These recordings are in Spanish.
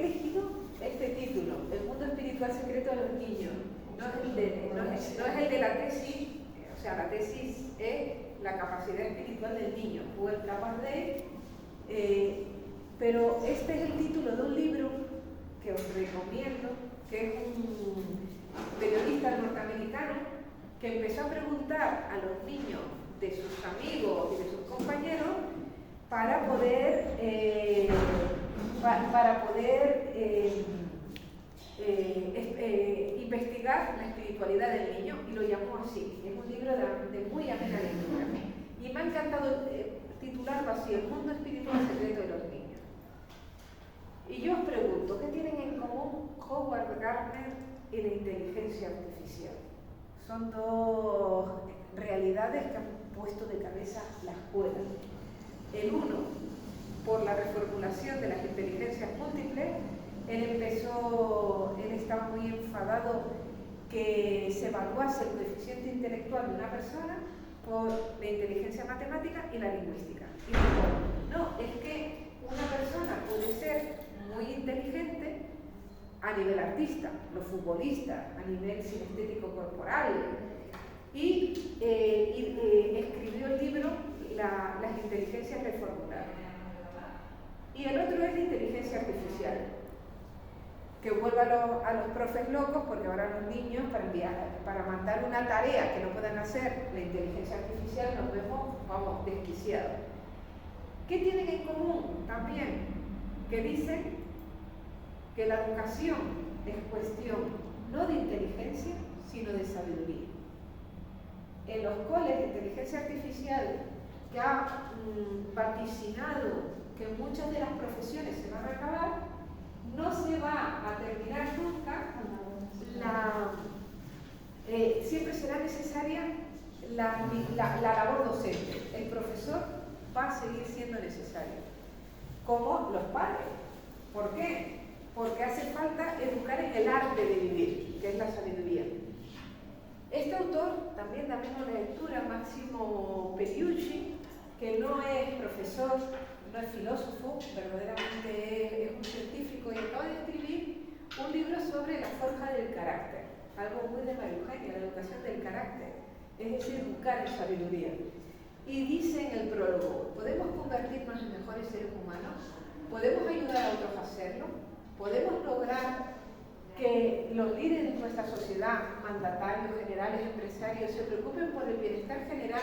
elegido este título, El mundo espiritual secreto de los niños. No es el de la tesis, o sea, la tesis es la capacidad espiritual del niño, o el capaz de, pero este es el título de un libro que os recomiendo, que es un periodista norteamericano que empezó a preguntar a los niños de sus amigos y de sus compañeros para poder investigar la espiritualidad del niño, y lo llamó así. Es un libro de muy amena lectura. Y me ha encantado titularlo así, El mundo espiritual secreto de los niños. Y yo os pregunto, ¿qué tienen en común Howard Gardner y la inteligencia artificial? Son dos realidades que han puesto de cabeza la escuela. El uno, por la reformulación de las inteligencias múltiples, él estaba muy enfadado que se evaluase el coeficiente intelectual de una persona por la inteligencia matemática y la lingüística. Y dijo, no, es que una persona puede ser muy inteligente a nivel artista, los futbolistas, a nivel sinestético corporal, y escribió el libro Las inteligencias reformuladas. Y el otro es la inteligencia artificial, que vuelve a los profes locos, porque ahora los niños, para mandar una tarea que no puedan hacer la inteligencia artificial, nos vemos, vamos, desquiciados. ¿Qué tienen en común? También que dicen que la educación es cuestión no de inteligencia, sino de sabiduría. En los coles de inteligencia artificial, que ha vaticinado que muchas de las profesiones se van a acabar, no se va a terminar nunca, siempre será necesaria la labor docente. El profesor va a seguir siendo necesario, como los padres. ¿Por qué? Porque hace falta educar en el arte de vivir, que es la sabiduría. Este autor, también damos una lectura, Máximo Periucci, que no es profesor, no es filósofo, verdaderamente es un científico, y acaba de escribir un libro sobre la forja del carácter, algo muy de María Eugenia, la educación del carácter, es decir, educar en sabiduría. Y dice en el prólogo, ¿podemos convertirnos en mejores seres humanos? ¿Podemos ayudar a otros a hacerlo? ¿Podemos lograr que los líderes de nuestra sociedad, mandatarios, generales, empresarios, se preocupen por el bienestar general,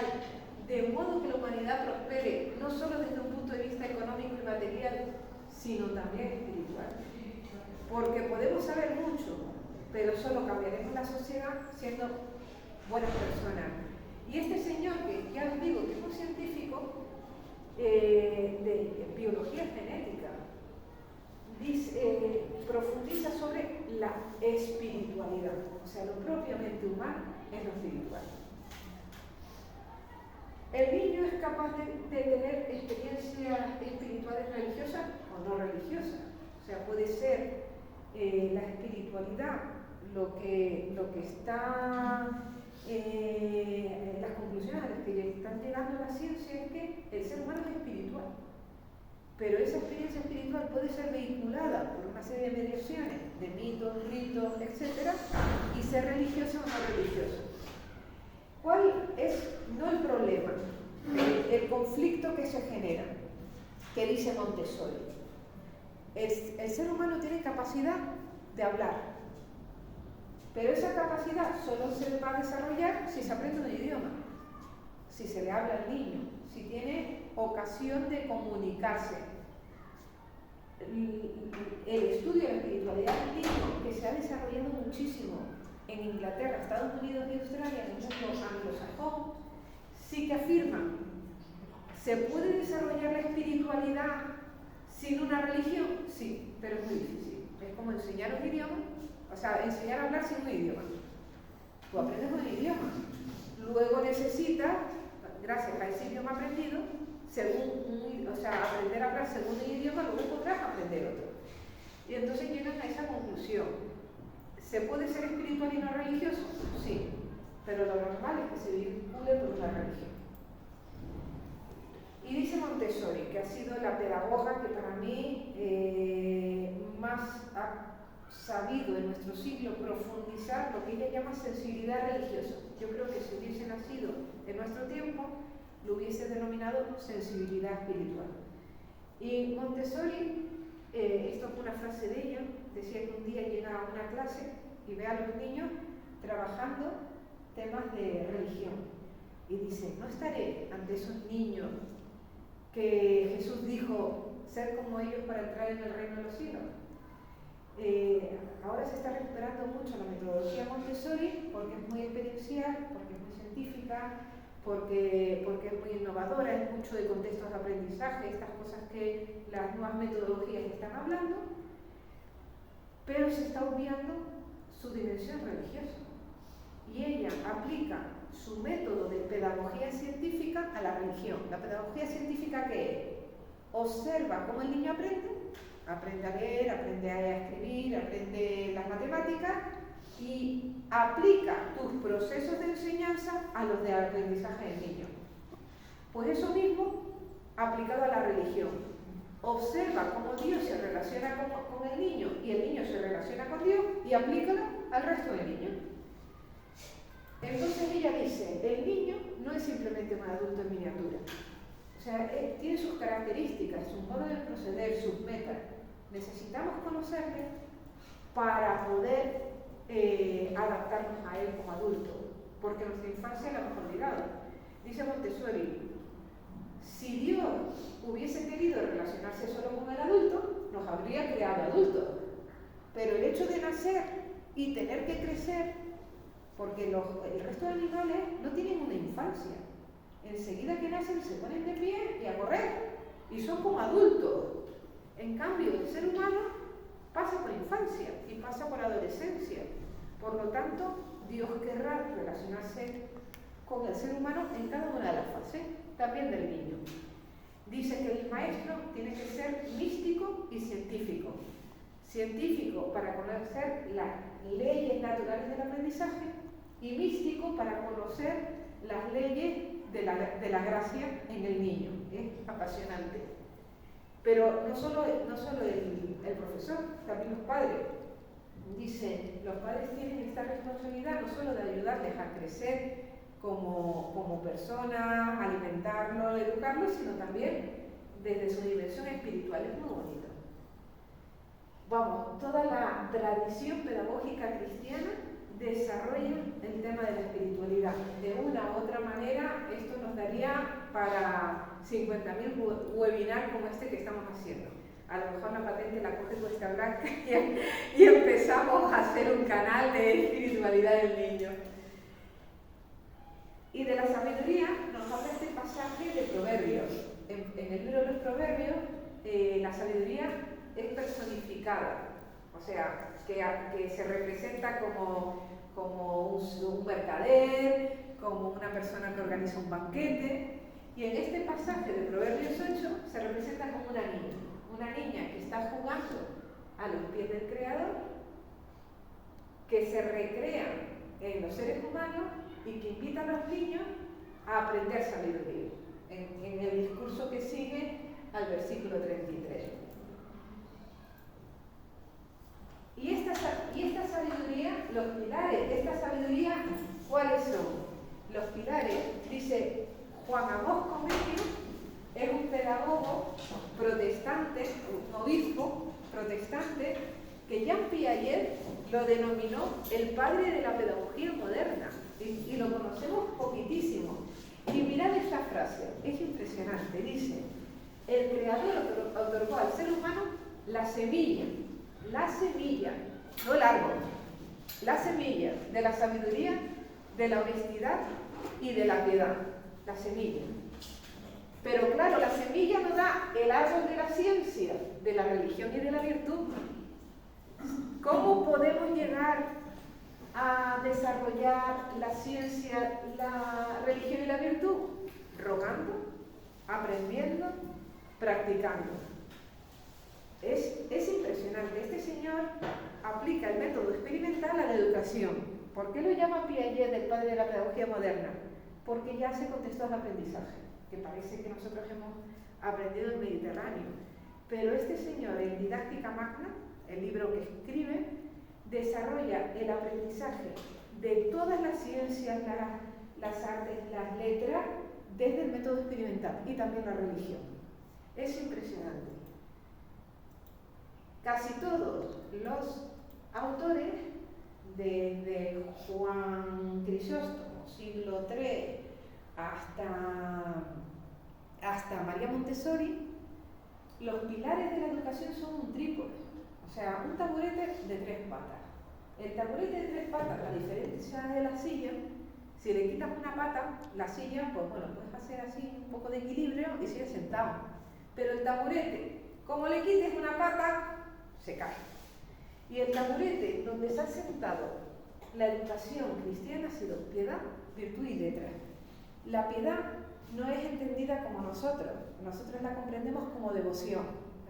de modo que la humanidad prospere, no solo desde un punto de vista económico y material, sino también espiritual? Porque podemos saber mucho, pero solo cambiaremos la sociedad siendo buenas personas. Y este señor, que ya os digo que es un científico de biología genética, profundiza sobre la espiritualidad, o sea, lo propiamente humano es lo espiritual. El niño es capaz de tener experiencias espirituales religiosas o no religiosas, o sea, puede ser la espiritualidad lo que está las conclusiones a las que están llegando la ciencia es que el ser humano es espiritual. Pero esa experiencia espiritual puede ser vehiculada por una serie de mediaciones, de mitos, ritos, etc., y ser religiosa o no religiosa. ¿Cuál es, no el problema, el conflicto que se genera? Que dice Montessori. El ser humano tiene capacidad de hablar, pero esa capacidad solo se va a desarrollar si se aprende un idioma, si se le habla al niño, si tiene ocasión de comunicarse. El estudio de la espiritualidad del niño, que se ha desarrollado muchísimo en Inglaterra, Estados Unidos y Australia, en el mundo anglosajón, sí que afirman: ¿se puede desarrollar la espiritualidad sin una religión? Sí, pero es muy difícil. Es como enseñar un idioma, o sea, enseñar a hablar sin un idioma. Tú aprendes un idioma, luego necesitas, gracias a ese idioma aprendido, aprender a hablar según el idioma, luego podrás aprender otro. Y entonces llegan a esa conclusión. ¿Se puede ser espiritual y no religioso? Sí, pero lo normal es que se vincule por una religión. Y dice Montessori, que ha sido la pedagoga que para mí más más ha sabido en nuestro siglo profundizar lo que ella llama sensibilidad religiosa. Yo creo que si hubiese nacido en nuestro tiempo, lo hubiese denominado sensibilidad espiritual. Y Montessori, esto fue una frase de ella, decía que un día llega a una clase y ve a los niños trabajando temas de religión. Y dice, no estaré ante esos niños que Jesús dijo ser como ellos para entrar en el reino de los cielos. Ahora se está recuperando mucho la metodología Montessori porque es muy experiencial, porque es muy científica, porque es muy innovadora, es mucho de contextos de aprendizaje, estas cosas que las nuevas metodologías están hablando, pero se está obviando su dimensión religiosa. Y ella aplica su método de pedagogía científica a la religión. ¿La pedagogía científica qué es? Observa cómo el niño aprende a leer, aprende a escribir, aprende las matemáticas y aplica tus procesos de enseñanza a los de aprendizaje del niño. Pues eso mismo aplicado a la religión. Observa cómo Dios se relaciona con el niño y el niño se relaciona con Dios y aplícalo al resto de niños. Entonces ella dice, el niño no es simplemente un adulto en miniatura. O sea, tiene sus características, su modo de proceder, sus metas. Necesitamos conocerle para poder adaptarnos a él como adulto, porque nuestra infancia la hemos olvidado. Dice Montessori, si Dios hubiese querido relacionarse solo con el adulto, nos habría creado adultos. Pero el hecho de nacer y tener que crecer, porque el resto de animales no tienen una infancia. Enseguida que nacen se ponen de pie y a correr, y son como adultos. En cambio, el ser humano pasa por infancia y pasa por adolescencia. Por lo tanto, Dios querrá relacionarse con el ser humano en cada una de las fases, también del niño. Dice que el maestro tiene que ser místico y científico. Científico para conocer las leyes naturales del aprendizaje y místico para conocer las leyes de la gracia en el niño. Es apasionante. Pero no solo el profesor, también los padres. Dice, los padres tienen esta responsabilidad no solo de ayudarles a crecer como personas, alimentarlo, educarlo, sino también desde su dimensión espiritual. Es muy bonito. Vamos, toda la tradición pedagógica cristiana desarrolla el tema de la espiritualidad. De una u otra manera, esto nos daría para 50.000 webinars como este que estamos haciendo. A lo mejor la patente la coge Cuesta Blanca y empezamos a hacer un canal de espiritualidad del niño. Y de la sabiduría nos habla este pasaje de Proverbios. En el libro de los Proverbios, la sabiduría es personificada, o sea, que se representa como un mercader, como una persona que organiza un banquete. Y en este pasaje de Proverbios 8 se representa como una niña que está jugando a los pies del Creador, que se recrea en los seres humanos y que invita a los niños a aprender sabiduría, en el discurso que sigue al versículo 33. Y esta sabiduría, los pilares de esta sabiduría, ¿cuáles son? Los pilares, dice Juan Amós Comenius, es un pedagogo protestante, un obispo protestante, que Jean Piaget lo denominó el padre de la pedagogía moderna, y lo conocemos poquitísimo. Y mirad esta frase, es impresionante, dice, el Creador otorgó al ser humano la semilla, no el árbol, la semilla de la sabiduría, de la honestidad y de la piedad, la semilla. Pero claro, la semilla no da el árbol de la ciencia, de la religión y de la virtud. ¿Cómo podemos llegar a desarrollar la ciencia, la religión y la virtud? Rogando, aprendiendo, practicando. Es impresionante. Este señor aplica el método experimental a la educación. ¿Por qué lo llama Piaget el padre de la pedagogía moderna? Porque ya hace contextos de aprendizaje, que parece que nosotros hemos aprendido en Mediterráneo. Pero este señor, en Didáctica Magna, el libro que escribe, desarrolla el aprendizaje de todas las ciencias, las artes, las letras, desde el método experimental y también la religión. Es impresionante. Casi todos los autores, desde Juan Crisóstomo, siglo III, hasta María Montessori, los pilares de la educación son un trípode, o sea, un taburete de 3 patas. El taburete de 3 patas, la diferencia de la silla, si le quitas una pata, la silla, pues bueno, puedes hacer así un poco de equilibrio y sigues sentado. Pero el taburete, como le quites una pata, se cae. Y el taburete donde se ha sentado la educación cristiana ha sido piedad, virtud y letra. La piedad no es entendida como nosotros la comprendemos como devoción.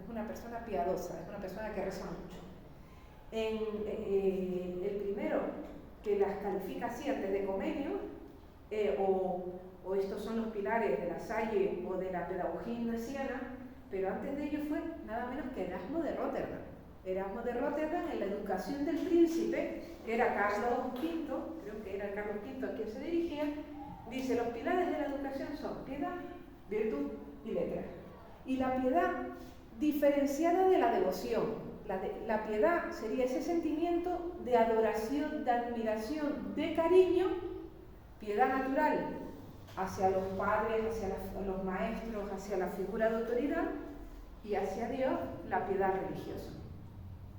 Es una persona piadosa, es una persona que reza mucho. El primero que las califica así antes de Comenio, o estos son los pilares de la Salle o de la pedagogía ignaciana, pero antes de ello fue nada menos que Erasmo de Róterdam. Erasmo de Róterdam, en la educación del príncipe, que era Carlos V, creo que era Carlos V a quien se dirigía, dice: los pilares de la educación son piedad, virtud y letra. Y la piedad diferenciada de la devoción. La piedad sería ese sentimiento de adoración, de admiración, de cariño, piedad natural hacia los padres, hacia los maestros, hacia la figura de autoridad, y hacia Dios la piedad religiosa.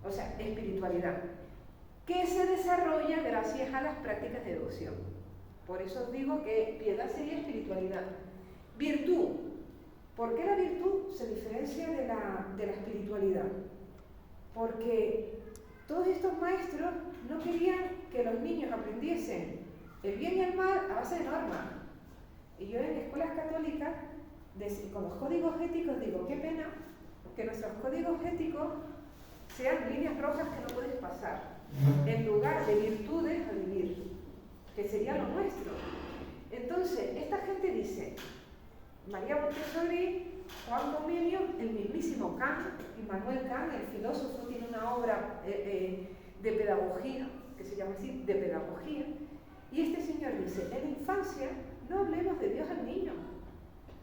O sea, espiritualidad, que se desarrolla gracias a las prácticas de devoción. Por eso os digo que piedad sería espiritualidad. Virtud. ¿Por qué la virtud se diferencia de la espiritualidad? Porque todos estos maestros no querían que los niños aprendiesen el bien y el mal a base de normas. Y yo en escuelas católicas, con los códigos éticos, digo: qué pena que nuestros códigos éticos sean líneas rojas que no puedes pasar, en lugar de virtudes a vivir, que sería lo nuestro. Entonces, esta gente dice: María Montessori, Juan Comenio, el mismísimo Kant, Immanuel Kant, el filósofo, tiene una obra de pedagogía, que se llama así, de pedagogía, y este señor dice: en la infancia no hablemos de Dios al niño,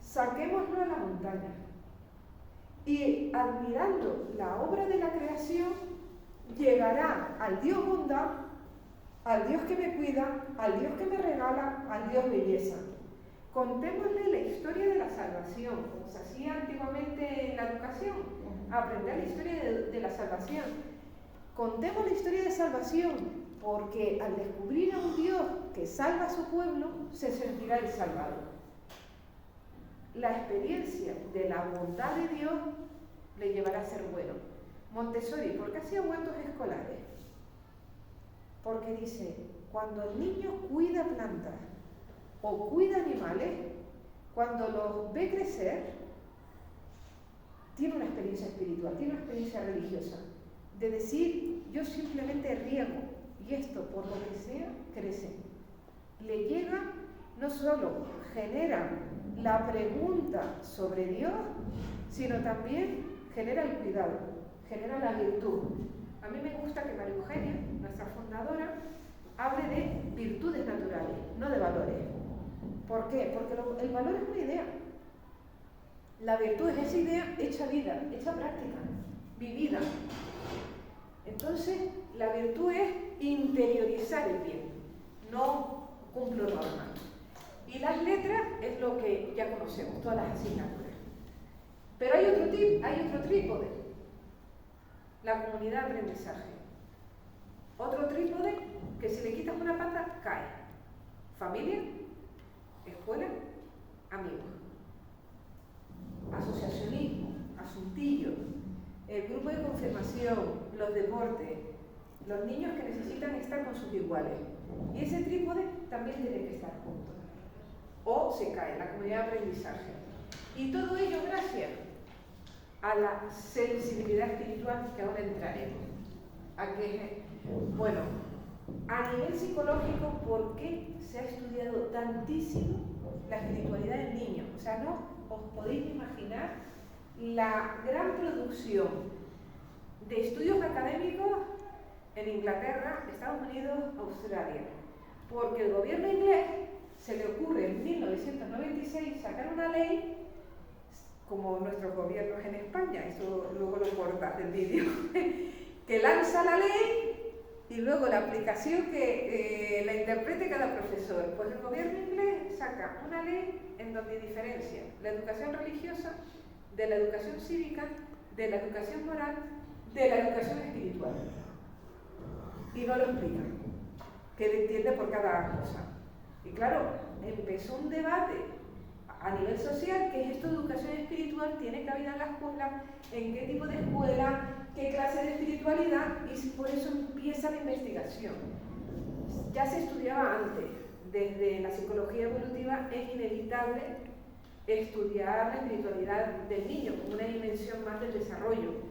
saquémoslo a la montaña. Y admirando la obra de la creación, llegará al Dios bondad, al Dios que me cuida, al Dios que me regala, al Dios belleza. Contémosle la historia de la salvación, como se hacía antiguamente en la educación, aprender la historia de la salvación. Contemos la historia de salvación, porque al descubrir a un Dios que salva a su pueblo, se sentirá el salvado. La experiencia de la bondad de Dios le llevará a ser bueno. Montessori, ¿por qué hacía huertos escolares? Porque dice: cuando el niño cuida plantas o cuida animales, cuando los ve crecer, tiene una experiencia espiritual, tiene una experiencia religiosa, de decir: yo simplemente riego y esto, por lo que sea, crece. Le llega, no solo genera la pregunta sobre Dios, sino también genera el cuidado, genera la virtud. A mí me gusta que María Eugenia, nuestra fundadora, hable de virtudes naturales, no de valores. ¿Por qué? Porque el valor es una idea. La virtud es esa idea hecha vida, hecha práctica, vivida. Entonces, la virtud es interiorizar el bien, no cumplo normas. Y las letras es lo que ya conocemos, todas las asignaturas. Pero hay otro trípode, la comunidad de aprendizaje. Otro trípode que si le quitas una pata, cae. Familia, escuela, amigos. Asociacionismo, asuntillo, el grupo de confirmación, los deportes, los niños que necesitan estar con sus iguales. Y ese trípode también tiene que estar junto. O se cae, la comunidad de aprendizaje. Y todo ello gracias a la sensibilidad espiritual, que ahora entraremos. Bueno, a nivel psicológico, ¿por qué se ha estudiado tantísimo la espiritualidad del niño? O sea, no os podéis imaginar la gran producción de estudios académicos en Inglaterra, Estados Unidos, Australia, porque el gobierno inglés se le ocurre en 1996 sacar una ley, como nuestros gobiernos en España, eso luego lo cortas del vídeo, que lanza la ley y luego la aplicación que la interprete cada profesor. Pues el gobierno inglés saca una ley en donde diferencia la educación religiosa de la educación cívica, de la educación moral, de la educación espiritual. Y no lo explica, que lo entiende por cada cosa. Y claro, empezó un debate a nivel social, ¿qué es esto de educación espiritual? ¿Tiene cabida en la escuela? ¿En qué tipo de escuela? ¿Qué clase de espiritualidad? Y por eso empieza la investigación. Ya se estudiaba antes, desde la psicología evolutiva es inevitable estudiar la espiritualidad del niño como una dimensión más del desarrollo.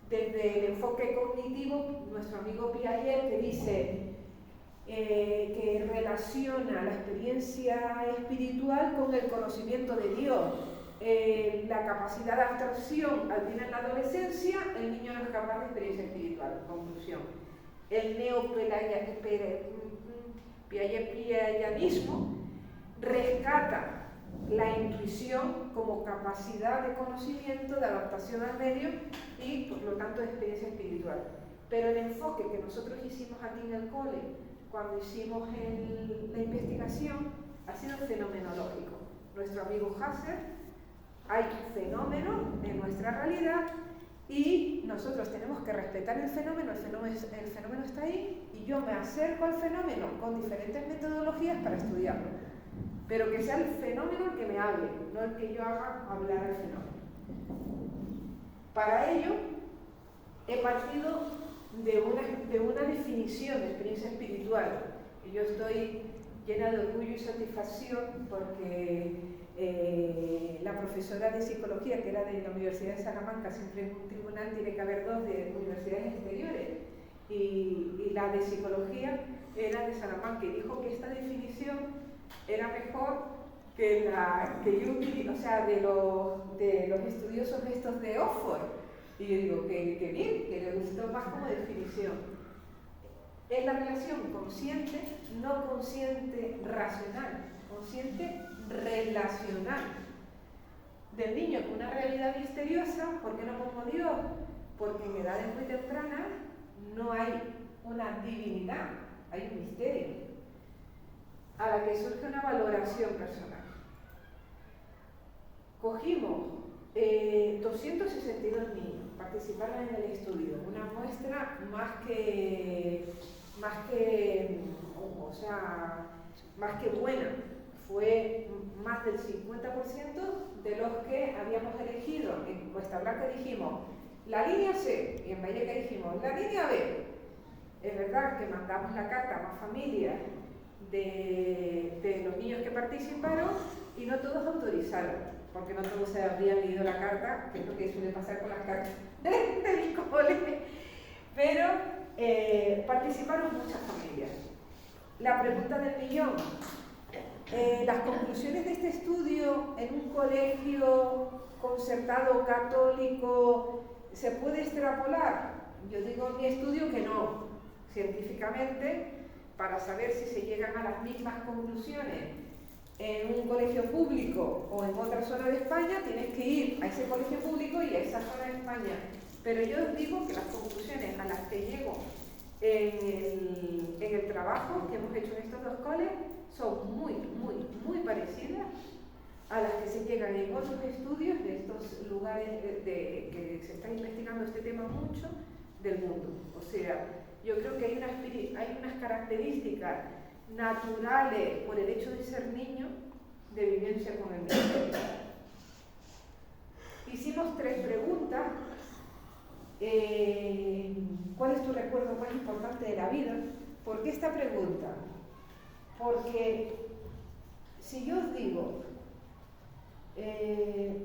Desde el enfoque cognitivo, nuestro amigo Piaget, que dice que relaciona la experiencia espiritual con el conocimiento de Dios. La capacidad de abstracción al fin en la adolescencia, el niño no es capaz de experiencia espiritual. Conclusión. El piagetianismo rescata la intuición como capacidad de conocimiento, de adaptación al medio y por lo tanto de experiencia espiritual. Pero el enfoque que nosotros hicimos aquí en el cole, cuando hicimos la investigación, ha sido fenomenológico. Nuestro amigo Husserl, hay fenómenos en nuestra realidad y nosotros tenemos que respetar el fenómeno está ahí y yo me acerco al fenómeno con diferentes metodologías para estudiarlo. Pero que sea el fenómeno el que me hable, no el que yo haga hablar al fenómeno. Para ello, he partido de una definición de experiencia espiritual. Y yo estoy llena de orgullo y satisfacción porque la profesora de psicología, que era de la Universidad de Salamanca, siempre en un tribunal tiene que haber dos de universidades exteriores, y la de psicología era de Salamanca, y dijo que esta definición era mejor que la que yo utilizo, o sea, de los estudiosos estos de Oxford. Y yo digo, que bien, que le gustó más como definición. Es la relación consciente, no consciente racional, consciente relacional del niño con una realidad misteriosa. ¿Por qué no pongo Dios? Porque en edades muy tempranas no hay una divinidad, hay un misterio a la que surge una valoración personal. Cogimos 262 niños, participaron en el estudio, una muestra más que buena. Fue más del 50% de los que habíamos elegido. En Cuesta Blanca dijimos la línea C y en Valleca dijimos la línea B. Es verdad que mandamos la carta a más familias de los niños que participaron y no todos autorizaron, porque no todos se habrían leído la carta, que es lo que suele pasar con las cartas del cole, pero participaron muchas familias. La pregunta del millón: las conclusiones de este estudio en un colegio concertado católico, ¿se puede extrapolar? Yo digo en mi estudio que no. Científicamente, para saber si se llegan a las mismas conclusiones en un colegio público o en otra zona de España, tienes que ir a ese colegio público y a esa zona de España. Pero yo os digo que las conclusiones a las que llego en el trabajo que hemos hecho en estos dos coles son muy parecidas a las que se llegan en otros estudios de estos lugares que se está investigando este tema mucho del mundo. O sea, yo creo que hay unas características naturales por el hecho de ser niño de vivencia con el misterio. Hicimos 3 preguntas. ¿Cuál es tu recuerdo más importante de la vida? ¿Por qué esta pregunta? Porque si yo os digo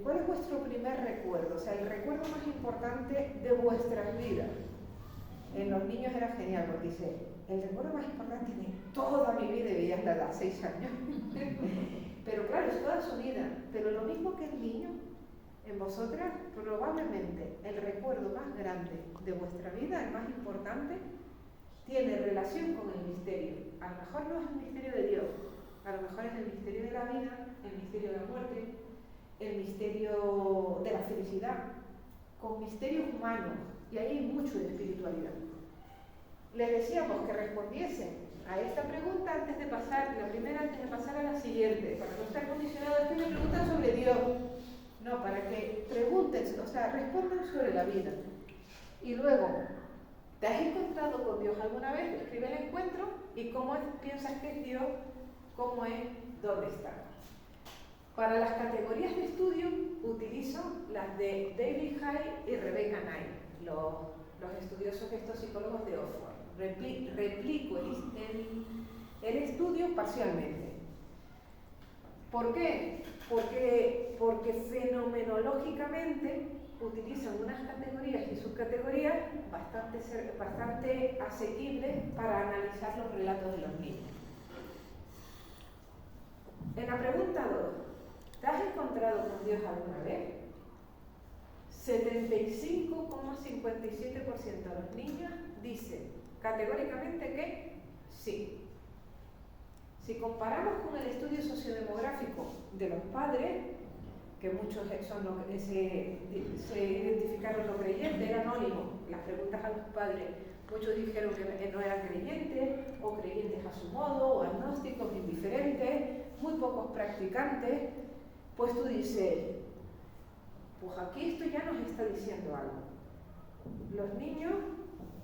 ¿cuál es vuestro primer recuerdo? O sea, el recuerdo más importante de vuestras vidas. En los niños era genial porque dice, el recuerdo más importante de toda mi vida, y veías la edad, 6 años. Pero claro, es toda su vida. Pero lo mismo que el niño, En vosotras, probablemente el recuerdo más grande de vuestra vida, el más importante, tiene relación con el misterio. A lo mejor no es el misterio de Dios, a lo mejor es el misterio de la vida, el misterio de la muerte, el misterio de la felicidad, con misterios humanos, y ahí hay mucho de espiritualidad. Les decíamos que respondiesen a esta pregunta antes de pasar, la primera antes de pasar a la siguiente, para no estar condicionados. Es que me preguntan sobre Dios. No, para que pregunten, o sea, respondan sobre la vida. Y luego, ¿te has encontrado con Dios alguna vez? Escribe el encuentro y cómo piensas que es Dios, cómo es, dónde está. Para las categorías de estudio utilizo las de David Hay y Rebecca Knight, los estudiosos de estos psicólogos de Oxford. Replico el estudio parcialmente. ¿Por qué? Porque fenomenológicamente utilizan unas categorías y subcategorías bastante asequibles para analizar los relatos de los niños. En la pregunta 2, ¿te has encontrado con Dios alguna vez? 75,57% de los niños dicen categóricamente que sí. Si comparamos con el estudio sociodemográfico de los padres, que muchos se identificaron no creyentes, era anónimo, las preguntas a los padres, muchos dijeron que no eran creyentes, o creyentes a su modo, o agnósticos, indiferentes, muy pocos practicantes. Pues tú dices, pues aquí esto ya nos está diciendo algo. Los niños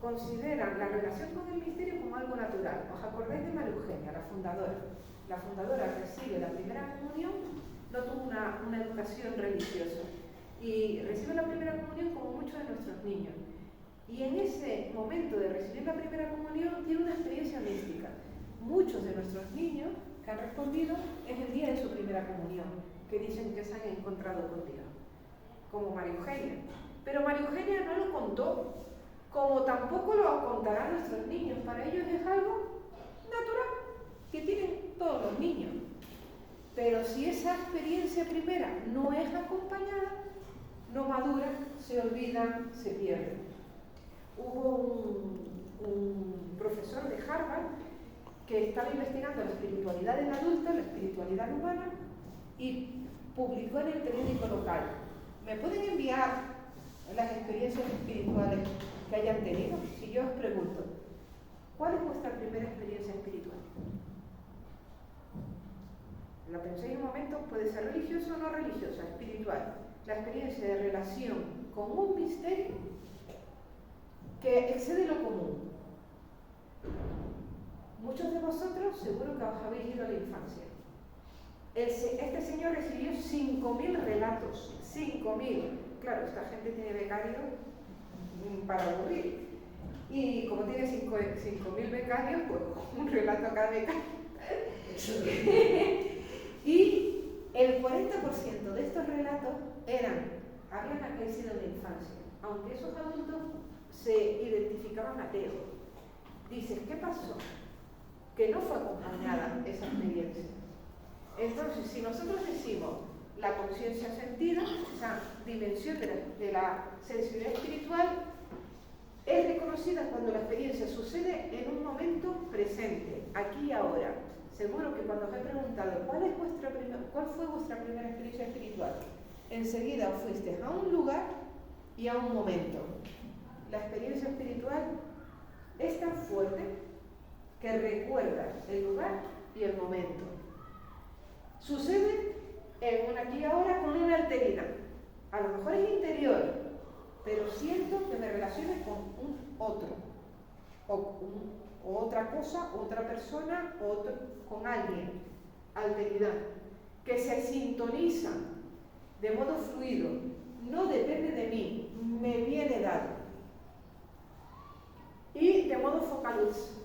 consideran la relación con el misterio como algo natural. ¿Os acordáis de María Eugenia, la fundadora? La fundadora recibe la primera comunión, no tuvo una educación religiosa, y recibe la primera comunión como muchos de nuestros niños. Y en ese momento de recibir la primera comunión tiene una experiencia mística. Muchos de nuestros niños que han respondido es el día de su primera comunión, que dicen que se han encontrado con Dios, como María Eugenia. Pero María Eugenia no lo contó, como tampoco lo contarán nuestros niños. Para ellos es algo natural, que tienen todos los niños. Pero si esa experiencia primera no es acompañada, no madura, se olvidan, se pierden. Hubo un profesor de Harvard que estaba investigando la espiritualidad en adulta, la espiritualidad humana, y publicó en el periódico local. ¿Me pueden enviar las experiencias espirituales que hayan tenido? Si yo os pregunto, ¿cuál es vuestra primera experiencia espiritual? La penséis un momento, puede ser religiosa o no religiosa, espiritual. La experiencia de relación con un misterio que excede lo común. Muchos de vosotros seguro que os habéis ido a la infancia. Este señor recibió 5.000 relatos, 5.000. Claro, esta gente tiene becarios para aburrir. Y como tiene 5.000 becarios, pues un relato a cada becario. Y el 40% de estos relatos habían acaecido en la infancia, aunque esos adultos se identificaban ateos. Dices, ¿qué pasó? Que no fue acompañada esa experiencia. Entonces, si nosotros decimos la conciencia sentida, esa dimensión de la sensibilidad espiritual, es reconocida cuando la experiencia sucede en un momento presente, aquí y ahora. Seguro que cuando os he preguntado ¿cuál fue vuestra primera experiencia espiritual? Enseguida os fuisteis a un lugar y a un momento. La experiencia espiritual es tan fuerte que recuerda el lugar y el momento. Sucede en un aquí y ahora con una alteridad. A lo mejor es interior, pero siento que me relacione con un otro, o otra cosa, otra persona, con alguien. Alteridad, que se sintoniza de modo fluido, no depende de mí, me viene dado. Y de modo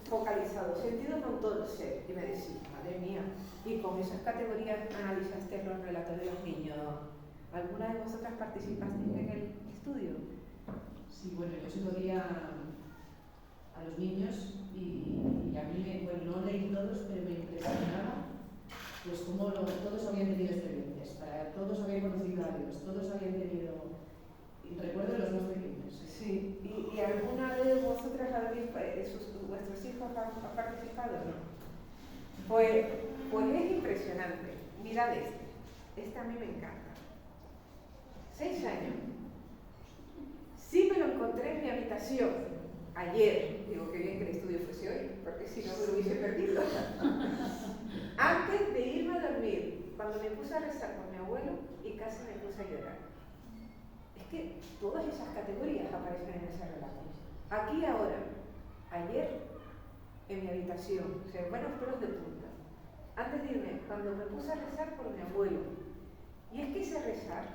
focalizado, sentido con todo el ser. Y me decís, madre mía, y con esas categorías analizaste los relatos de los niños. ¿Alguna de vosotras participasteis en el estudio? Sí, bueno, yo se lo di a los niños y a mí, no leí todos, pero me impresionaba pues cómo todos habían tenido experiencias, todos habían conocido a Dios, todos habían tenido vuestros hijos han participado? No. Pues es impresionante. Mirad este a mí me encanta. 6 años. Sí me lo encontré en mi habitación ayer. Digo, qué bien que el estudio fuese hoy, porque si no me lo hubiese perdido. Antes de irme a dormir, cuando me puse a rezar con mi abuelo y casi me puse a llorar. Es que todas esas categorías aparecen en esa relación. Aquí ahora, ayer, en mi habitación, o sea, buenos pelos de punta. Antes de irme, cuando me puse a rezar por mi abuelo. Y es que ese rezar,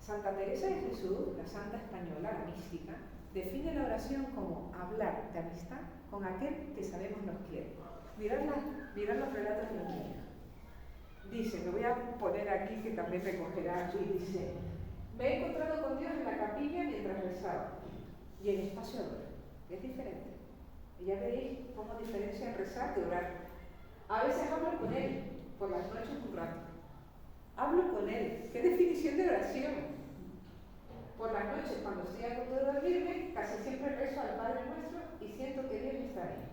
Santa Teresa de Jesús, la santa española, la mística, define la oración como hablar de amistad con aquel que sabemos nos quiere. Mirad los relatos de los niños. Dice, lo voy a poner aquí que también recogerá, y dice, me he encontrado con Dios en la capilla mientras rezaba y en espacio de orar. Es diferente. Y ya veréis cómo diferencia el rezar de orar. A veces hablo con Él, por las noches un rato. Hablo con Él. ¿Qué definición de oración? Por las noches, cuando estoy a punto de dormirme, casi siempre rezo al Padre Nuestro y siento que Dios está ahí.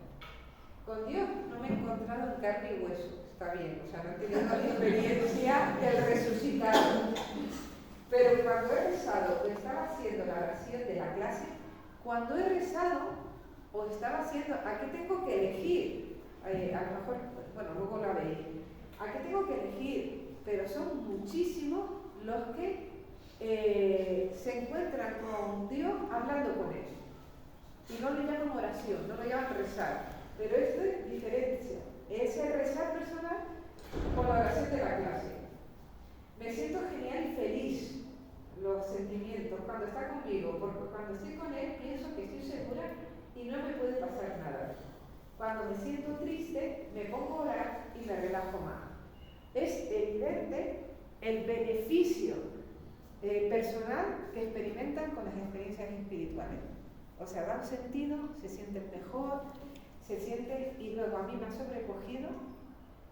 Con Dios no me he encontrado en carne y hueso. Está bien, o sea, no he tenido la experiencia del resucitado. Pero cuando he rezado, o estaba haciendo la oración de la clase, cuando he rezado, o estaba haciendo, ¿a qué tengo que elegir? A lo mejor, bueno, luego la veis. ¿A qué tengo que elegir? Pero son muchísimos los que se encuentran con Dios hablando con Él. Y no lo llaman oración, no lo llaman rezar. Pero esto es diferencia. Es el rezar personal con la oración de la clase. Me siento genial y feliz. Los sentimientos, cuando está conmigo, porque cuando estoy con Él pienso que estoy segura y no me puede pasar nada. Cuando me siento triste, me pongo a orar y me relajo más. Es evidente el beneficio personal que experimentan con las experiencias espirituales. O sea, dan sentido, se sienten mejor, y luego a mí me ha sobrecogido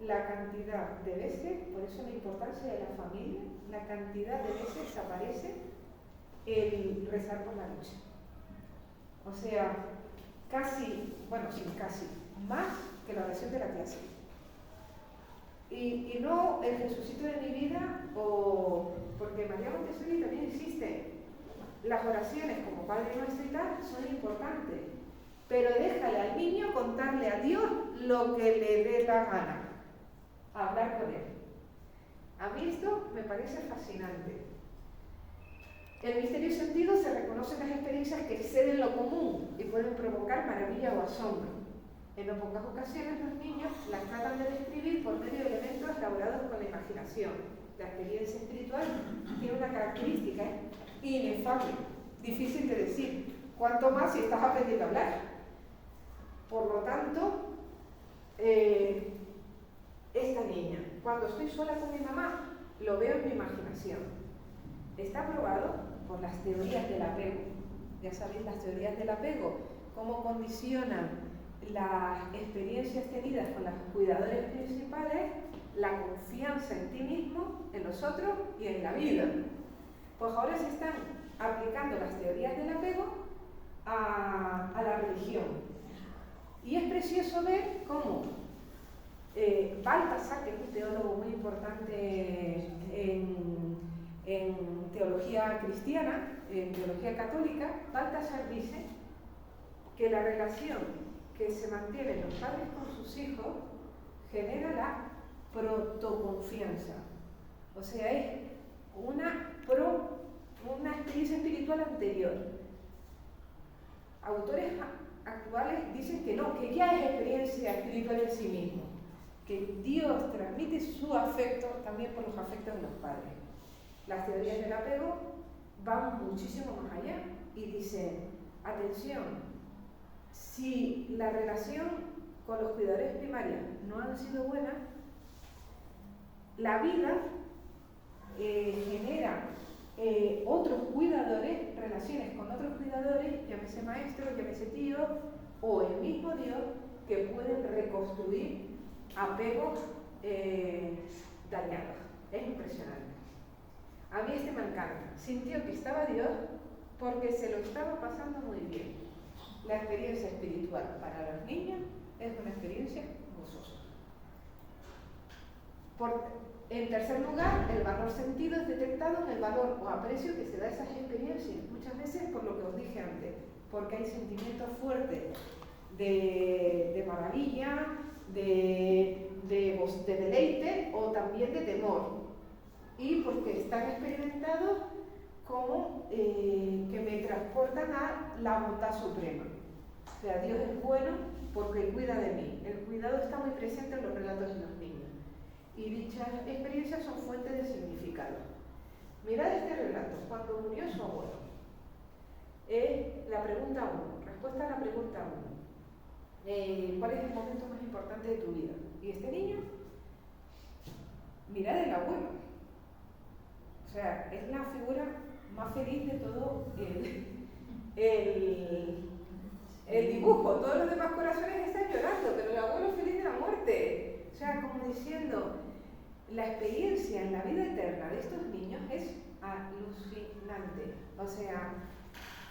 la cantidad de veces, por eso la importancia de la familia, la cantidad de veces aparece el rezar por la noche. O sea, casi, bueno, sin casi, más que la oración de la clase. Y no el Jesucito de mi vida, porque María Montessori también insiste, las oraciones como Padre Nuestro y tal son importantes, pero déjale al niño contarle a Dios lo que le dé la gana. Hablar con Él. A mí esto me parece fascinante. El misterio sentido se reconocen las experiencias que exceden lo común y pueden provocar maravilla o asombro. En no pocas ocasiones los niños las tratan de describir por medio de elementos elaborados con la imaginación. La experiencia espiritual tiene una característica inefable, difícil de decir, cuanto más si estás aprendiendo a hablar. Por lo tanto, esta niña, cuando estoy sola con mi mamá, lo veo en mi imaginación. Está probado por las teorías del apego. Ya sabéis, las teorías del apego, cómo condicionan las experiencias tenidas con los cuidadores principales, la confianza en ti mismo, en los otros y en la vida. Pues ahora se están aplicando las teorías del apego a la religión. Y es precioso ver cómo Baltasar, que es un teólogo muy importante en teología cristiana, en teología católica, Baltasar dice que la relación que se mantienen los padres con sus hijos genera la protoconfianza. O sea, es una experiencia espiritual anterior. Autores actuales dicen que no, que ya es experiencia espiritual en sí mismo, que Dios transmite su afecto también por los afectos de los padres. Las teorías del apego van muchísimo más allá y dicen, atención, si la relación con los cuidadores primarios no han sido buenas, la vida genera otros cuidadores, relaciones con otros cuidadores, llámese maestro, llámese tío, o el mismo Dios, que pueden reconstruir apegos dañados. Es impresionante. A mí me encanta. Sintió que estaba Dios porque se lo estaba pasando muy bien. la experiencia espiritual para los niños es una experiencia gozosa. En tercer lugar, el valor sentido es detectado en el valor o aprecio que se da a esas experiencias, muchas veces por lo que os dije antes, porque hay sentimientos fuertes de maravilla, de deleite o también de temor, y porque están experimentados como que me transportan a la bondad suprema. O sea, Dios es bueno porque cuida de mí. El cuidado está muy presente en los relatos de los niños. Y dichas experiencias son fuentes de significado. Mirad este relato, cuando murió su abuelo. La pregunta 1, respuesta a la pregunta 1. ¿Cuál es el momento más importante de tu vida? ¿Y este niño? Mirad el abuelo. O sea, es la figura más feliz de todo el dibujo. Todos los demás corazones están llorando, pero el abuelo feliz de la muerte. O sea, como diciendo, la experiencia en la vida eterna de estos niños es alucinante. O sea,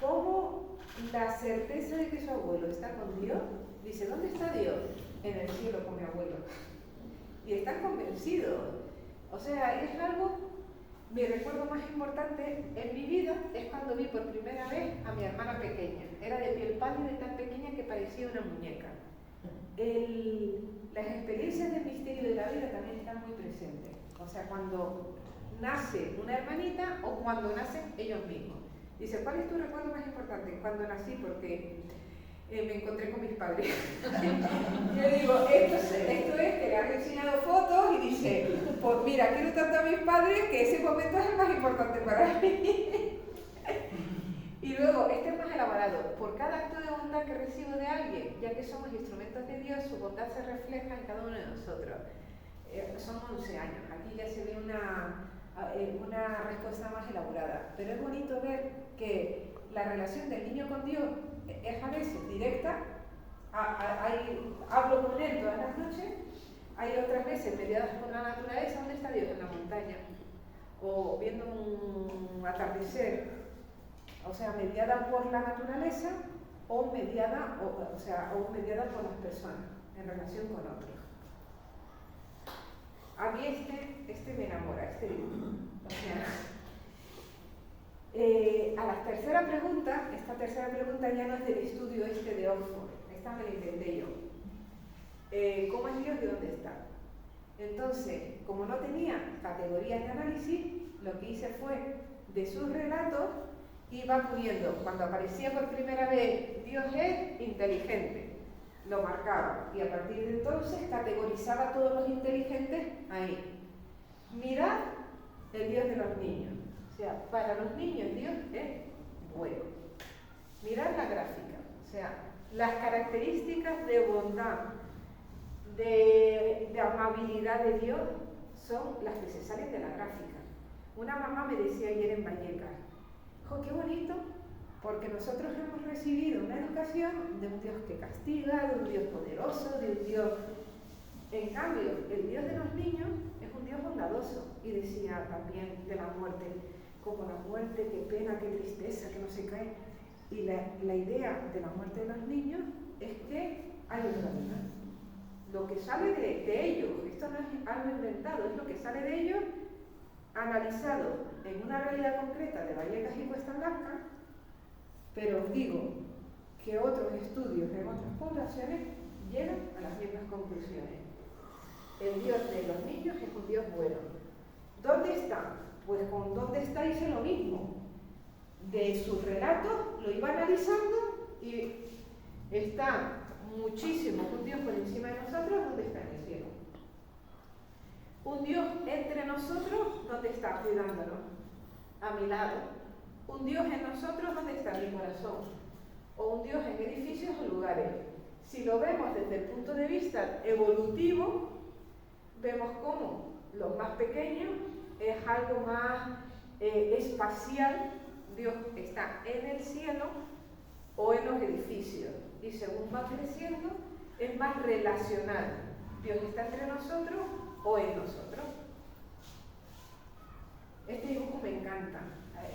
como la certeza de que su abuelo está con Dios, dice, ¿dónde está Dios? En el cielo con mi abuelo. Y están convencidos. O sea, es algo, mi recuerdo más importante en mi vida es cuando vi por primera vez a mi hermana pequeña. Era de piel pálida y tan pequeña que parecía una muñeca. Las experiencias del misterio de la vida también están muy presentes. O sea, cuando nace una hermanita o cuando nacen ellos mismos. Dice, ¿cuál es tu recuerdo más importante? Cuando nací, porque me encontré con mis padres. Yo digo, esto es que le han enseñado fotos y dice, pues mira, quiero tanto a mis padres que ese momento es el más importante para mí. Y luego, este es más elaborado. Por cada acto de bondad que recibo de alguien, ya que somos instrumentos de Dios, su bondad se refleja en cada uno de nosotros. Son 11 años. Aquí ya se ve una respuesta más elaborada. Pero es bonito ver que la relación del niño con Dios es a veces directa. Hablo con él todas las noches. Hay otras veces mediadas por la naturaleza. ¿Dónde está Dios? En la montaña. O viendo un atardecer. O sea, mediada por la naturaleza o mediada por las personas en relación con otros. A mí este me enamora, este dibujo. O sea, a la tercera pregunta, esta tercera pregunta ya no es del estudio de Oxford, esta me la inventé yo. ¿Cómo es Dios y dónde está? Entonces, como no tenía categorías de análisis, lo que hice fue, de sus relatos, iba poniendo, cuando aparecía por primera vez, Dios es inteligente, lo marcaba, y a partir de entonces categorizaba a todos los inteligentes ahí. Mirad el Dios de los niños. O sea, para los niños Dios es bueno. Mirad la gráfica. O sea, las características de bondad, de amabilidad de Dios son las que se salen de la gráfica. Una mamá me decía ayer en Vallecas, ¡oh, qué bonito! Porque nosotros hemos recibido una educación de un Dios que castiga, de un Dios poderoso, de un Dios... En cambio, el Dios de los niños es un Dios bondadoso. Y decía también de la muerte, como la muerte, qué pena, qué tristeza, que no se cae. Y la idea de la muerte de los niños es que hay otra vida. Lo que sale de ellos, esto no es algo inventado, es lo que sale de ellos analizado en una realidad concreta de Vallecas y Cuesta Blanca, pero os digo que otros estudios en otras poblaciones llegan a las mismas conclusiones. El Dios de los niños es un Dios bueno. ¿Dónde está? Pues con ¿dónde está? Hice lo mismo. De sus relatos lo iba analizando y está muchísimo un Dios por encima de nosotros, ¿dónde está? En el cielo. Un Dios entre nosotros, ¿dónde está? Cuidándonos, a mi lado. Un Dios en nosotros, ¿dónde está? En mi corazón. O un Dios en edificios o lugares. Si lo vemos desde el punto de vista evolutivo, vemos cómo lo más pequeño es algo más espacial. Dios está en el cielo o en los edificios. Y según va creciendo, es más relacional. Dios está entre nosotros o en nosotros. Este dibujo me encanta.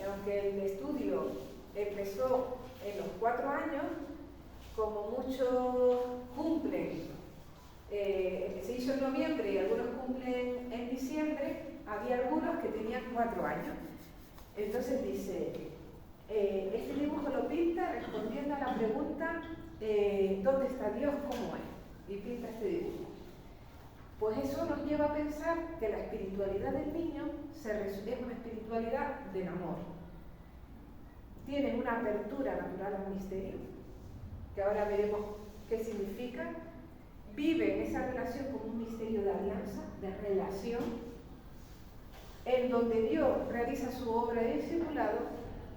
Aunque el estudio empezó en los 4 años, como muchos cumplen, se hizo en noviembre y algunos cumplen en diciembre, había algunos que tenían 4 años. Entonces dice, este dibujo lo pinta respondiendo a la pregunta, ¿dónde está Dios? ¿Cómo es? Y pinta este dibujo. Pues eso nos lleva a pensar que la espiritualidad del niño es una espiritualidad del amor. Tienen una apertura natural al misterio, que ahora veremos qué significa. Viven esa relación como un misterio de alianza, de relación, en donde Dios realiza su obra de discipulado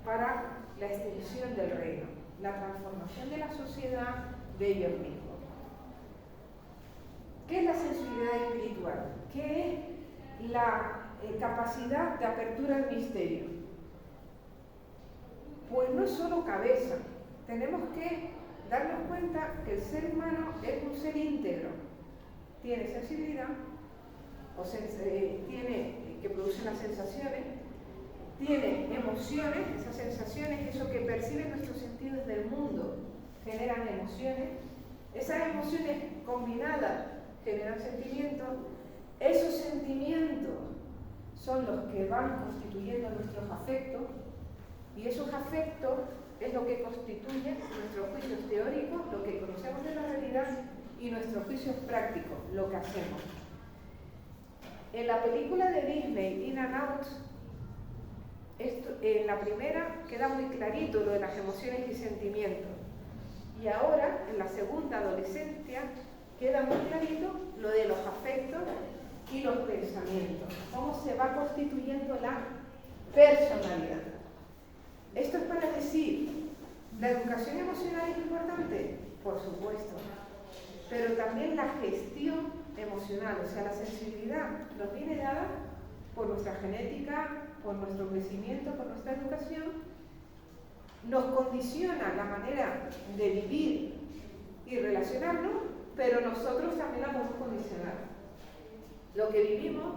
para la extensión del reino, la transformación de la sociedad, de ellos mismos. ¿Qué es la sensibilidad espiritual? ¿Qué es la capacidad de apertura al misterio? Pues no es solo cabeza. Tenemos que darnos cuenta que el ser humano es un ser íntegro. Tiene sensibilidad, tiene que produce las sensaciones, tiene emociones, esas sensaciones, eso que perciben nuestros sentidos del mundo, generan emociones. Esas emociones combinadas generan sentimientos. Esos sentimientos son los que van constituyendo nuestros afectos, y esos afectos es lo que constituye nuestros juicios teóricos, lo que conocemos de la realidad, y nuestros juicios prácticos, lo que hacemos. En la película de Disney, In and Out, en la primera queda muy clarito lo de las emociones y sentimientos. Y ahora, en la segunda, Adolescencia, queda muy clarito lo de los afectos y los pensamientos. Cómo se va constituyendo la personalidad. Esto es para decir, ¿la educación emocional es importante? Por supuesto. Pero también la gestión emocional, o sea, la sensibilidad, nos viene dada por nuestra genética, por nuestro crecimiento, por nuestra educación, nos condiciona la manera de vivir y relacionarnos, pero nosotros también la podemos condicionar. Lo que vivimos,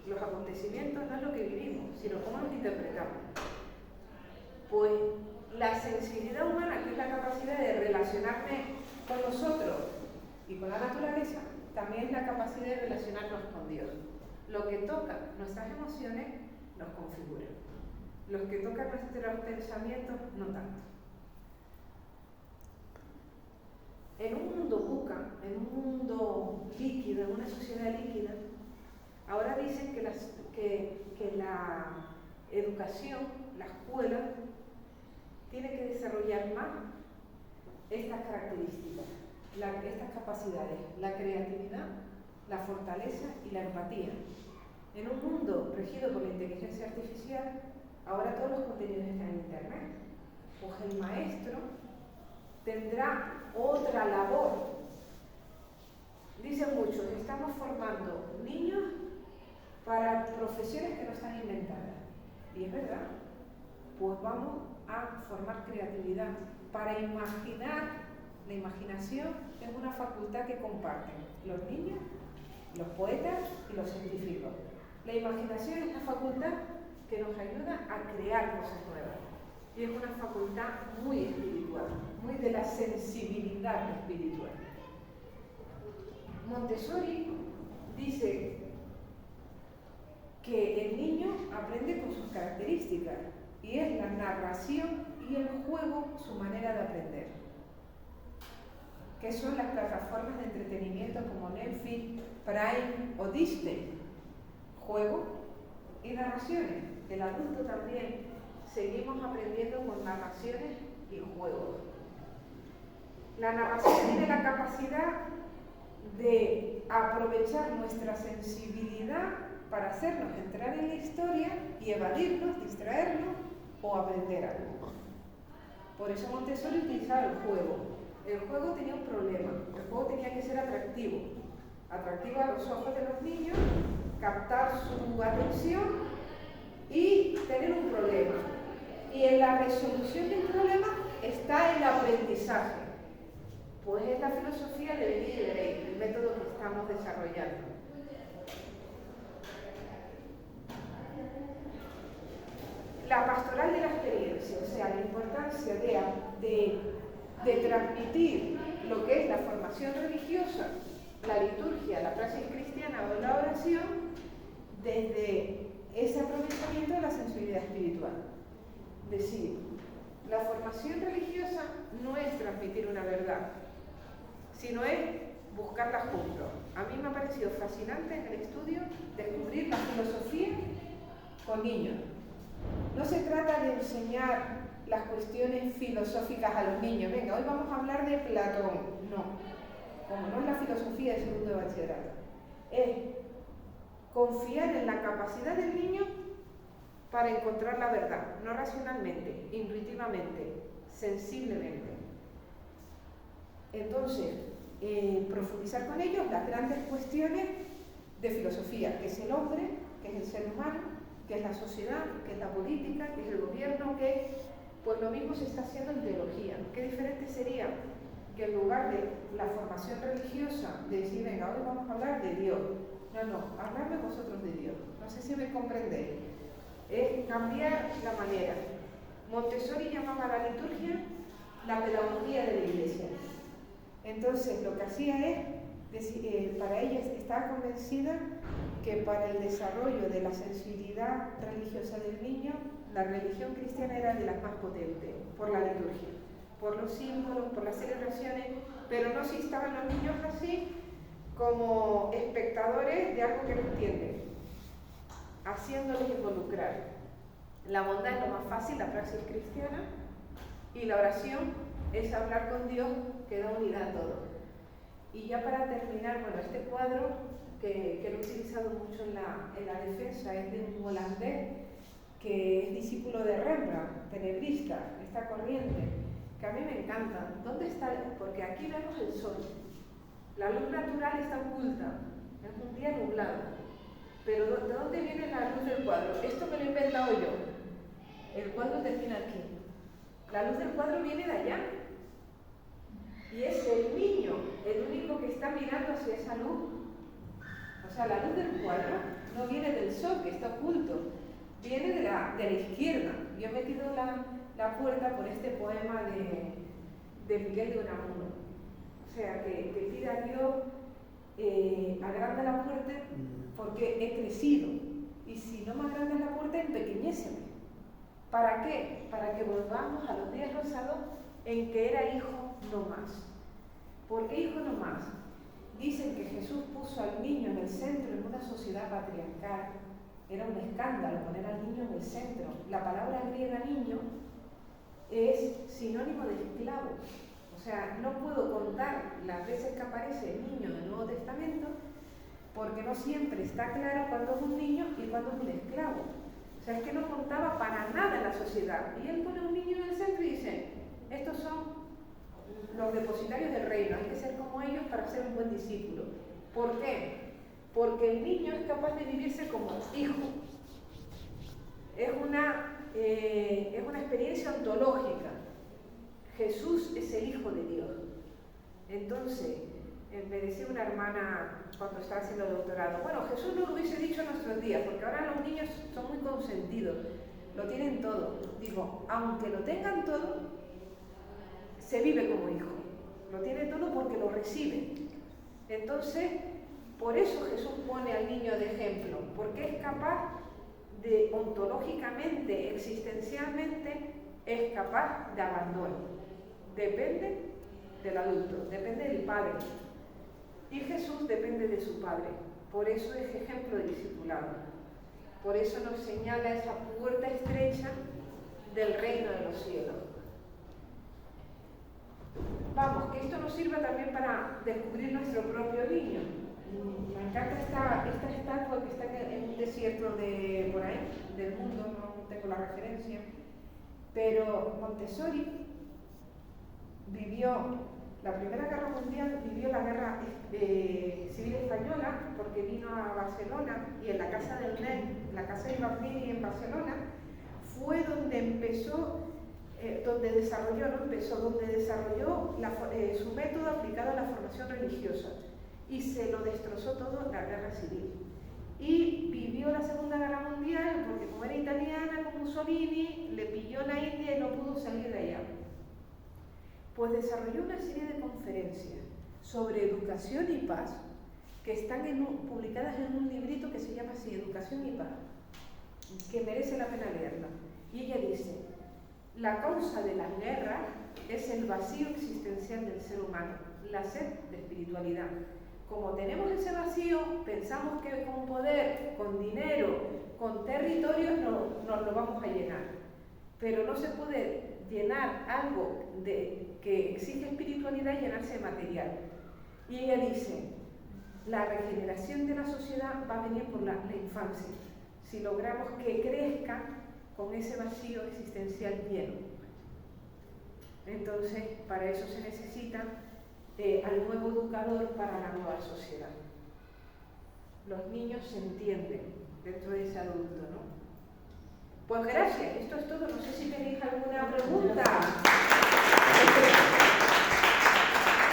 los acontecimientos, no es lo que vivimos, sino cómo los interpretamos. Pues la sensibilidad humana, que es la capacidad de relacionarme con nosotros y con la naturaleza, también es la capacidad de relacionarnos con Dios. Lo que toca nuestras emociones nos configura. Los que tocan nuestros pensamientos, no tanto. En un mundo buca, en un mundo líquido, en una sociedad líquida, ahora dicen que la educación, la escuela, tiene que desarrollar más estas características, estas capacidades, la creatividad, la fortaleza y la empatía. En un mundo regido por la inteligencia artificial, ahora todos los contenidos están en Internet. Pues el maestro tendrá otra labor. Dicen muchos, estamos formando niños para profesiones que no están inventadas. Y es verdad, pues vamos a formar creatividad para imaginar. La imaginación es una facultad que comparten los niños, los poetas y los científicos. La imaginación es una facultad que nos ayuda a crear cosas nuevas. Y es una facultad muy espiritual, muy de la sensibilidad espiritual. Montessori dice que el niño aprende con sus características, y es la narración y el juego su manera de aprender. Que son las plataformas de entretenimiento como Netflix, Prime o Disney. Juego y narraciones. El adulto también seguimos aprendiendo con narraciones y juegos. La narración tiene la capacidad de aprovechar nuestra sensibilidad para hacernos entrar en la historia y evadirnos, distraernos o aprender algo. Por eso Montessori utilizaba el juego. El juego tenía un problema. El juego tenía que ser atractivo. Atractivo a los ojos de los niños, captar su atención y tener un problema. Y en la resolución del problema está el aprendizaje. Pues es la filosofía de Benny y de Rey, el método que estamos desarrollando. La pastoral de la experiencia, o sea, la importancia de de transmitir lo que es la formación religiosa, la liturgia, la praxis cristiana o la oración, desde ese aprovechamiento de la sensibilidad espiritual. Es decir, la formación religiosa no es transmitir una verdad, sino es buscarla juntos. A mí me ha parecido fascinante en el estudio descubrir la filosofía con niños. No se trata de enseñar las cuestiones filosóficas a los niños. Venga, hoy vamos a hablar de Platón. No, como no es la filosofía de segundo de bachillerato. Es confiar en la capacidad del niño para encontrar la verdad, no racionalmente, intuitivamente, sensiblemente. Entonces, profundizar con ellos las grandes cuestiones de filosofía, que es el hombre, que es el ser humano, que es la sociedad, que es la política, que es el gobierno, que pues lo mismo se está haciendo en teología. ¿Qué diferente sería que en lugar de la formación religiosa, de decir, venga, hoy vamos a hablar de Dios? No, habladme vosotros de Dios. No sé si me comprendéis. Es cambiar la manera. Montessori llamaba a la liturgia la pedagogía de la iglesia. Entonces, lo que hacía es, para ella estaba convencida que para el desarrollo de la sensibilidad religiosa del niño, la religión cristiana era de las más potentes, por la liturgia, por los símbolos, por las celebraciones, pero no se instaban los niños así como espectadores de algo que no entienden, haciéndoles involucrar. La bondad es lo más fácil, la praxis cristiana, y la oración es hablar con Dios que da unidad a todo. Y ya para terminar, bueno, este cuadro que lo he utilizado mucho en la defensa es de un holandés que es discípulo de Rembrandt, tenebrista, esta corriente, que a mí me encanta. ¿Dónde está? Porque aquí vemos el sol. La luz natural está oculta, es un día nublado. Pero ¿de dónde viene la luz del cuadro? Esto me lo he inventado yo. El cuadro termina aquí. La luz del cuadro viene de allá. Y es el niño el único que está mirando hacia esa luz. O sea, la luz del cuadro no viene del sol, que está oculto. Viene de la izquierda. Yo he metido la puerta por este poema de Miguel de Unamuno. O sea, que pida a Dios, agranda la puerta porque he crecido. Y si no me agrandas la puerta, empequeñéceme. ¿Para qué? Para que volvamos a los días rosados en que era hijo no más. ¿Por qué hijo no más? Dicen que Jesús puso al niño en el centro en una sociedad patriarcal. Era un escándalo poner al niño en el centro. La palabra griega niño es sinónimo de esclavo. O sea, no puedo contar las veces que aparece el niño en el Nuevo Testamento porque no siempre está claro cuándo es un niño y cuándo es un esclavo. O sea, es que no contaba para nada en la sociedad. Y él pone a un niño en el centro y dice, estos son los depositarios del reino, hay que ser como ellos para ser un buen discípulo. ¿Por qué? Porque el niño es capaz de vivirse como hijo. Es una experiencia ontológica. Jesús es el Hijo de Dios. Entonces, me decía una hermana cuando estaba haciendo el doctorado, bueno, Jesús no lo hubiese dicho en nuestros días, porque ahora los niños son muy consentidos, lo tienen todo. Digo, aunque lo tengan todo, se vive como hijo. Lo tiene todo porque lo recibe. Entonces, por eso Jesús pone al niño de ejemplo, porque es capaz de, ontológicamente, existencialmente, es capaz de abandono. Depende del adulto, depende del padre. Y Jesús depende de su padre. Por eso es ejemplo de discipulado. Por eso nos señala esa puerta estrecha del reino de los cielos. Vamos, que esto nos sirva también para descubrir nuestro propio niño. Me encanta esta estatua que está en un desierto de por ahí, del mundo, no tengo la referencia, pero Montessori vivió la Primera Guerra Mundial, vivió la Guerra Civil Española, porque vino a Barcelona y en la casa del NEN, la casa de Barbini en Barcelona, fue donde empezó, donde desarrolló su método aplicado a la formación religiosa. Y se lo destrozó todo la guerra civil. Y vivió la Segunda Guerra Mundial porque como era italiana con Mussolini, le pilló la India y no pudo salir de allá. Pues Pues desarrolló una serie de conferencias sobre educación y paz que están publicadas en un librito que se llama así, Educación y Paz, que merece la pena leerla. Y ella dice, la causa de las guerras es el vacío existencial del ser humano, la sed de espiritualidad. Como tenemos ese vacío, pensamos que con poder, con dinero, con territorios nos lo vamos a llenar. Pero no se puede llenar algo que exige espiritualidad y llenarse de material. Y ella dice, la regeneración de la sociedad va a venir por la infancia, si logramos que crezca con ese vacío existencial lleno. Entonces, para eso se necesita al nuevo educador para la nueva sociedad. Los niños se entienden dentro de ese adulto, ¿no? Pues gracias, esto es todo. No sé si tenéis alguna pregunta.